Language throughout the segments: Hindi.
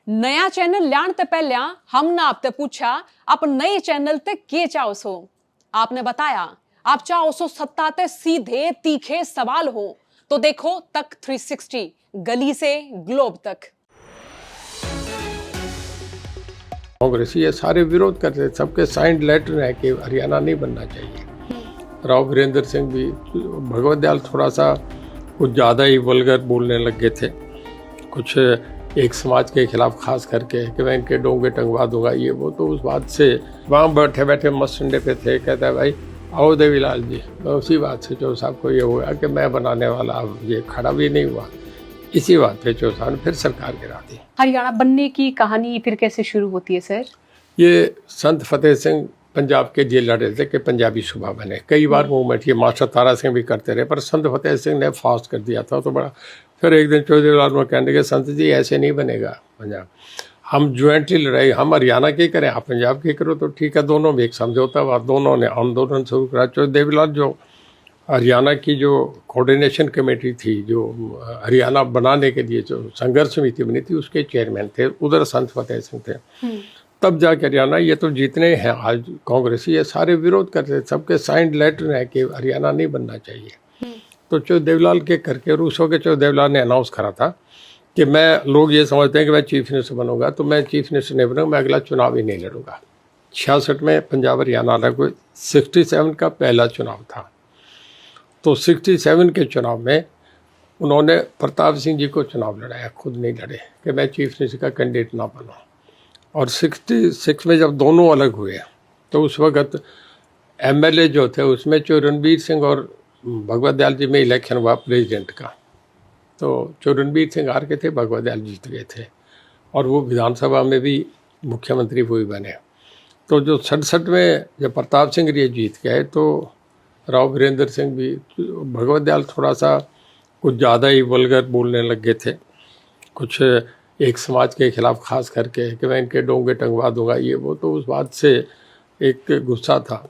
नया चैनल ल्याण ते पहले हमने आपसे पूछा आप नए चैनल ते के चाहो सो। आपने बताया आप चाहो सो सत्ता ते सीधे तीखे सवाल हो। तो देखो तक 360 गली से ग्लोब तक। कांग्रेस ये सारे विरोध करते, सबके साइंड लेटर है कि हरियाणा नहीं बनना चाहिए। राव वीरेंद्र सिंह भी, भगवत दयाल थोड़ा सा कुछ ज़्यादा ही वल्गर बोलने लग गए थे, कुछ एक समाज के खिलाफ खास करके कि मैं इनके डोंगे टंगवा दूंगा ये वो। तो उस बात से वहाँ बैठे बैठे मस्त संडे पे थे, कहता है भाई आओ देवीलाल जी। उसी बात से चौधरी साहब को ये हुआ कि मैं बनाने वाला, अब ये खड़ा भी नहीं हुआ। इसी बात पे चौधरी साहब ने फिर सरकार गिरा दी। हरियाणा बनने की कहानी फिर कैसे शुरू होती है सर? ये संत फतेह सिंह पंजाब के जे लड़ रहे थे कि पंजाबी सूबा बने। कई बार मूवमेंट ये मास्टर तारा सिंह भी करते रहे, पर संत फतेह सिंह ने फास्ट कर दिया था तो बड़ा। फिर एक दिन चौधरी लाल में कहने लगे संत जी ऐसे नहीं बनेगा पंजाब, हम ज्वाइंटली लड़ाई, हम हरियाणा की करें आप पंजाब की करो तो ठीक है। दोनों में एक समझौता हुआ, दोनों ने आंदोलन शुरू करा। चौधरी देवीलाल जो हरियाणा की जो कोऑर्डिनेशन कमेटी थी, जो हरियाणा बनाने के लिए जो संघर्ष समिति बनी थी, उसके चेयरमैन थे। उधर संत फतेह सिंह थे। तब जाके हरियाणा, ये तो जितने हैं आज कांग्रेसी ये सारे विरोध करते, सबके साइंड लेटर है कि हरियाणा नहीं बनना चाहिए। तो चौधरी देवीलाल के करके रूस हो के चौधरी देवीलाल ने अनाउंस करा था कि मैं, लोग ये समझते हैं कि मैं चीफ मिनिस्टर बनूंगा, तो मैं चीफ मिनिस्टर नहीं बनूंगा, मैं अगला चुनाव ही नहीं लड़ूंगा। 66 में पंजाब हरियाणा अलग हुए, 67 का पहला चुनाव था। तो 67 के चुनाव में उन्होंने प्रताप सिंह जी को चुनाव लड़ाया, खुद नहीं लड़े कि मैं चीफ मिनिस्टर का कैंडिडेट ना बनूँ। और 66 में जब दोनों अलग हुए तो उस वक़्त एमएलए जो थे उसमें रणबीर सिंह और भगवत दयाल जी में इलेक्शन हुआ प्रेसिडेंट का। तो रणबीर सिंह हार के थे, भगवत दयाल जीत गए थे और वो विधानसभा में भी मुख्यमंत्री वही बने। तो जो 67 में जब प्रताप सिंह ये जीत गए तो राव वीरेंद्र सिंह भी, भगवत दयाल थोड़ा सा कुछ ज़्यादा ही वल्गर बोलने लग गए थे, कुछ एक समाज के खिलाफ खास करके कि मैं इनके डोंगे टंगवा दूंगा ये वो। तो उस बात से एक गुस्सा था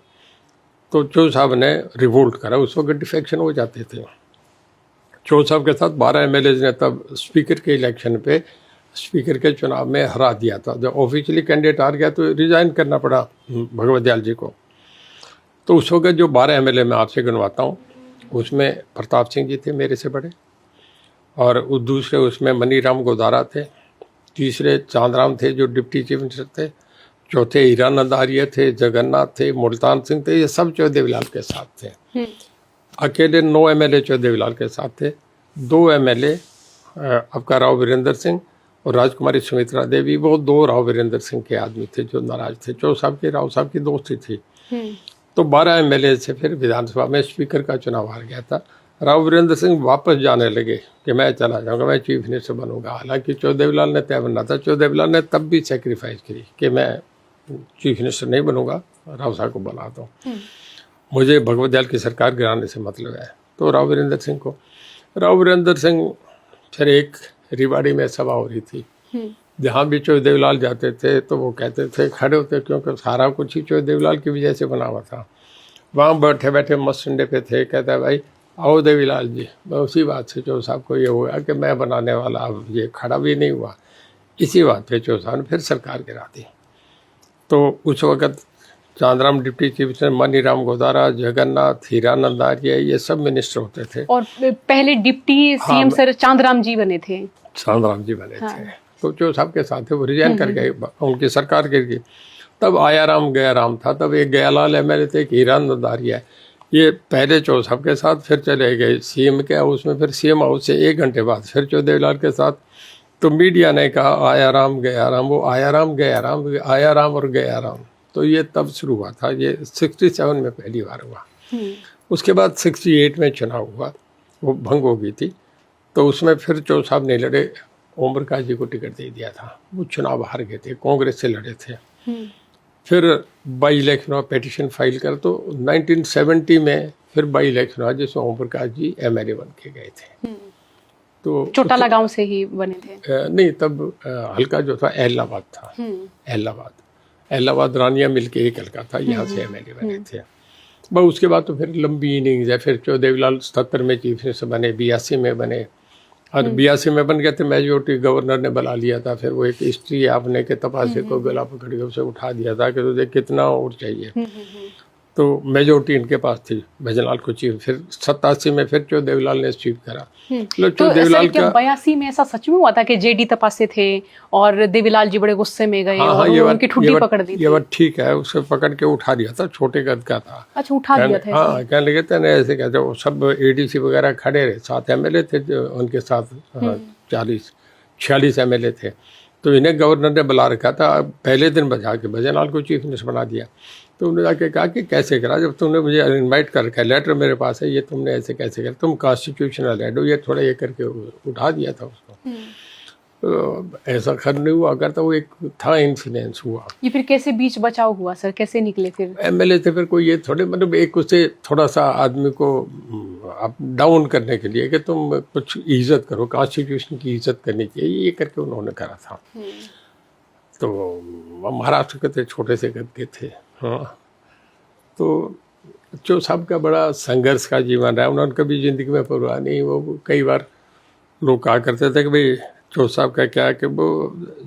तो चौधरी साहब ने रिवोल्ट करा। उस वक्त डिफेक्शन हो जाते थे। चौधरी साहब के साथ 12 एमएलए ने तब स्पीकर के इलेक्शन पे, स्पीकर के चुनाव में हरा दिया था। जब ऑफिशियली कैंडिडेट हार गया तो रिजाइन करना पड़ा भगवत दयाल जी को। तो उस वक्त जो 12 एमएलए मैं आपसे गिनवाता हूँ, उसमें प्रताप सिंह जी थे मेरे से बड़े, और उस दूसरे उसमें मनीराम गोदारा थे, तीसरे चांदराम थे जो डिप्टी चीफ मिनिस्टर थे, चौथे हीरानंद आर्य थे, जगन्नाथ थे, मुल्तान सिंह थे। ये सब चौधरी देवीलाल के साथ थे। अकेले 9 एमएलए चौधरी देवीलाल के साथ थे। 2 एमएलए आपका राव वीरेंद्र सिंह और राजकुमारी सुमित्रा देवी, वो 2 राव वीरेंद्र सिंह के आदमी थे जो नाराज थे। चौधरी साहब की, राव साहब की दोस्ती थी। तो 12 एमएलए से फिर विधानसभा में स्पीकर का चुनाव हार गया था। राव वीरेंद्र सिंह वापस जाने लगे कि मैं चला जाऊंगा, मैं चीफ मिनिस्टर बनूंगा। हालांकि चौधरी देवीलाल ने तय बनना था। चौधरी देवीलाल ने तब भी सेक्रीफाइस की कि मैं चीफ मिनिस्टर नहीं बनूंगा, राव साहब को बना दो, मुझे भगवत दयाल की सरकार गिराने से मतलब है। तो राव वीरेंद्र सिंह फिर एक रिवाड़ी में सभा हो रही थी, जहाँ भी चौधरी देवीलाल जाते थे तो वो कहते थे, खड़े होते, क्योंकि सारा कुछ ही चौधरी देवीलाल की वजह से बना हुआ था। वहाँ बैठे बैठे मस्त संडे पे थे, कहता है भाई आओ देवीलाल जी। उसी बात से चौधरी साहब को ये हुआ कि मैं बनाने वाला, अब ये खड़ा भी नहीं हुआ। इसी बात पे चौधरी साहब ने फिर सरकार गिरा दी। तो उस वक़्त Chandram deputy chief minister, Maniram Godara, Jagannath, Hiranand Arya, ये सब मिनिस्टर होते थे। और पहले deputy CM sir Chandram ji बने थे। थे। तो चौधरी साहब के साथ थे, वो रिजाइन कर गए, उनकी सरकार गिर गई। तब आयाराम गयाराम था, तब एक गयालाल एमएलए थे, एक हीरानंद आर्य, ये पहले चौधरी साहब के साथ फिर चले गए सीएम के हाउस में। फिर सीएम हाउस से 1 घंटे बाद फिर चौधरी देवीलाल के साथ। तो मीडिया ने कहा आयाराम गयाराम, वो आयाराम गयाराम, आयाराम और गयाराम। तो ये तब शुरू हुआ था, ये 67 में पहली बार हुआ। उसके बाद 68 में चुनाव हुआ, वो भंग हो गई थी। तो उसमें फिर चौधरी साहब ने लड़े, ओम प्रकाश जी को टिकट दे दिया था, वो चुनाव हार गए थे, कांग्रेस से लड़े थे। फिर बाई इलेक्शन हुआ, पिटीशन फाइल कर, तो 1970 में फिर बाई इलेक्शन हुआ जिसमें ओम प्रकाश जी एमएलए बन के गए थे। तो चौटाला गांव से ही बने थे? नहीं, तब हल्का जो था एलाहाबाद था। एलाहाबाद रानिया मिल के एक हल्का था, यहाँ से एमएलए बने थे। बस उसके बाद तो फिर लंबी इनिंग्स है। फिर चौधरी देवीलाल 77 में चीफ मिनिस्टर बने, 82 में बने, और 82 में बन गए थे मेजोरिटी, गवर्नर ने बुला लिया था। फिर वो एक हिस्ट्री है आपने के तपासे को गला पकड़ के उसे उठा दिया था कि तुझे कितना और चाहिए। तो मेजोरिटी इनके पास थी, भजनलाल को चीफ। फिर 87 में फिर जो देवीलाल ने चीफ करा। तो देवीलाल का 82 में ऐसा सच में हुआ था कि जेडी तपासे थे और देवीलाल जी बड़े गुस्से में गए और उनकी ठुड्डी पकड़ दी थी? ये बात ठीक है, उसे पकड़ के उठा दिया था, छोटे कद का था। अच्छा, उठा दिया था? हाँ, कहने लगे थे ना ऐसे कहते, वो सब एडीसी वगैरह खड़े रहे, 7 एमएलए थे जो उनके साथ, 46 एमएलए थे। तो इन्हें गवर्नर ने बुला रखा था। पहले दिन बजा के भजनलाल को चीफ मिनिस्टर बना दिया। तो उन्होंने जाके कहा कि कैसे करा, जब तुमने मुझे इनवाइट कर रखा है, लेटर मेरे पास है, ये तुमने ऐसे कैसे करा, तुम कॉन्स्टिट्यूशनल हेड हो, ये थोड़ा ये करके उठा दिया था उसको। तो ऐसा खर नहीं हुआ करता, वो एक था इंसिडेंस हुआ। ये फिर कैसे बीच बचाव हुआ सर, कैसे निकले फिर? एमएलए थे, फिर कोई ये थोड़े मतलब एक उसे थोड़ा सा आदमी को अप डाउन करने के लिए कि तुम कुछ इज्जत करो, कॉन्स्टिट्यूशन की इज्जत करनी चाहिए, ये करके उन्होंने करा था। तो महाराष्ट्र के थे, छोटे से कद के थे। हाँ, तो जो साहब का बड़ा संघर्ष का जीवन रहा, उन्होंने कभी ज़िंदगी में परवाह नहीं। वो कई बार लोग कहा करते थे कि भाई चो साहब का क्या है कि वो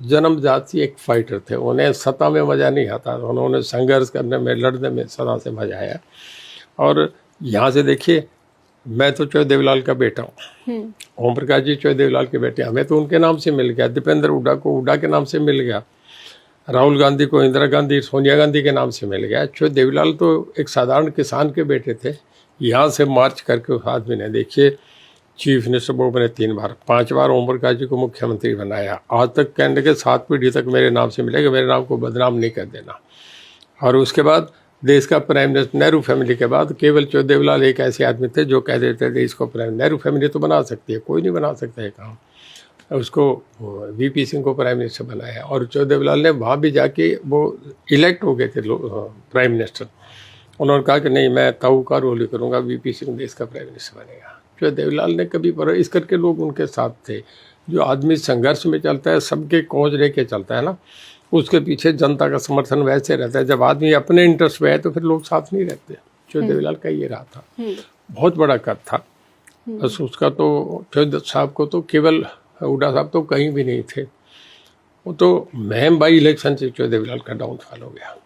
जन्मजात ही एक फाइटर थे, उन्हें सत्ता में मज़ा नहीं आता, उन्होंने संघर्ष करने में, लड़ने में सदा से मज़ा आया। और यहाँ से देखिए, मैं तो चौधरी देवीलाल का बेटा हूँ, ओम प्रकाश जी चौधरी देवीलाल के बेटे, हमें तो उनके नाम से मिल गया। दीपेंद्र हुड्डा को हुड्डा के नाम से मिल गया, राहुल गांधी को इंदिरा गांधी, सोनिया गांधी के नाम से मिल गया। चौधरी देवीलाल तो एक साधारण किसान के बेटे थे। यहाँ से मार्च करके उस आदमी ने, देखिए, चीफ मिनिस्टर वो बने 3 बार, 5 बार ओम प्रकाश जी को मुख्यमंत्री बनाया। आज तक कहने के 7 पीढ़ी तक मेरे नाम से मिलेगा, मेरे नाम को बदनाम नहीं कर देना। और उसके बाद देश का प्राइम मिनिस्टर, नेहरू फैमिली के बाद केवल चौधरी देवीलाल एक ऐसे आदमी थे जो कह देते थे देश को प्राइम, नेहरू फैमिली तो बना सकती है, कोई नहीं बना सकता है काम। उसको वीपी सिंह को प्राइम मिनिस्टर बनाया और चौधरी देवीलाल ने वहाँ भी जाके वो इलेक्ट हो गए थे प्राइम मिनिस्टर। उन्होंने कहा कि नहीं, मैं ताऊ का रोल ही करूँगा, वीपी सिंह देश का प्राइम मिनिस्टर बनेगा। चौधरी देवीलाल ने कभी पर इस करके लोग उनके साथ थे। जो आदमी संघर्ष में चलता है, सबके कौज लेके चलता है ना, उसके पीछे जनता का समर्थन वैसे रहता है। जब आदमी अपने इंटरेस्ट में है तो फिर लोग साथ नहीं रहते। चौधरी देवीलाल का ये रहा था, बहुत बड़ा कद था। बस उसका तो चौधरी साहब को तो केवल, हुड्डा साहब तो कहीं भी नहीं थे। वो तो महम बाई इलेक्शन से चौधरी देवीलाल का डाउनफॉल हो गया।